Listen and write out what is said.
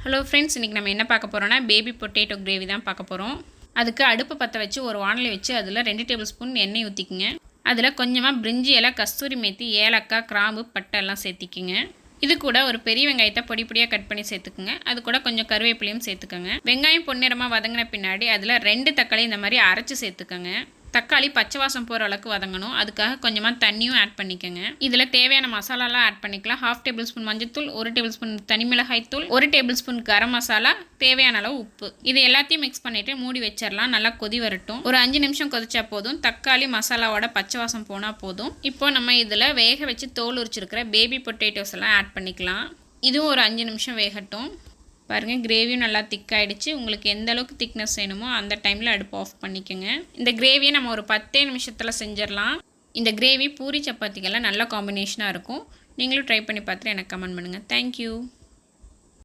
Hello friends, இன்றைக்கி நம்ம என்ன பார்க்க போகிறோன்னா பேபி பொட்டேட்டோ கிரேவி தான் பார்க்க போகிறோம். அதுக்கு அடுப்பு பற்ற வச்சு ஒரு வானலை வச்சு அதில் 2 டேபிள் ஸ்பூன் எண்ணெய் ஊற்றிக்குங்க. அதில் கொஞ்சமாக பிரிஞ்சி இலை, கஸ்தூரி மேத்தி, ஏலக்காய், கிராம்பு, பட்டை எல்லாம் சேர்த்திக்குங்க. இது கூட ஒரு பெரிய வெங்காயத்தை பொடி பொடியாக கட் பண்ணி சேர்த்துக்குங்க. அது கூட கொஞ்சம் கருவேப்பிலையும் சேர்த்துக்கோங்க. வெங்காயம் பொன்னிறமாக வதங்கின பின்னாடி அதில் 2 தக்காளி இந்த மாதிரி அரைச்சி சேர்த்துக்கோங்க. தக்காளி பச்சை வாசம் போகிற அளவுக்கு வதங்கணும். அதுக்காக கொஞ்சமாக தண்ணியும் ஆட் பண்ணிக்கோங்க. இதில் தேவையான மசாலாலாம் ஆட் பண்ணிக்கலாம். 1/2 டேபிள் ஸ்பூன் மஞ்சத்தூள், 1 டேபிள் ஸ்பூன் தனி மிளகாய் தூள், 1 டேபிள் ஸ்பூன் கரம் மசாலா, தேவையான அளவு உப்பு. இது எல்லாத்தையும் மிக்ஸ் பண்ணிவிட்டு மூடி வச்சிடலாம். நல்லா கொதி வரட்டும். ஒரு 5 நிமிஷம் கொதிச்சா போதும். தக்காளி மசாலாவோட பச்சை வாசம் போனால் போதும். இப்போ நம்ம இதில் வேக வச்சு தோல் உரிச்சிருக்கிற பேபி பொட்டேட்டோஸ் எல்லாம் ஆட் பண்ணிக்கலாம். இதுவும் ஒரு 5 நிமிஷம் வேகட்டும். பாருங்கள், கிரேவியும் நல்லா திக்காயிடுச்சு. உங்களுக்கு எந்த அளவுக்கு திக்னஸ் வேணுமோ அந்த டைமில் அடுப்பு ஆஃப் பண்ணிக்கோங்க. இந்த கிரேவியை நம்ம ஒரு 10 நிமிஷத்தில் செஞ்சிடலாம். இந்த கிரேவி பூரி சப்பாத்திக்கெல்லாம் நல்ல காம்பினேஷனாக இருக்கும். நீங்களும் ட்ரை பண்ணி பார்த்துட்டு எனக்கு கமெண்ட் பண்ணுங்கள். தேங்க்யூ.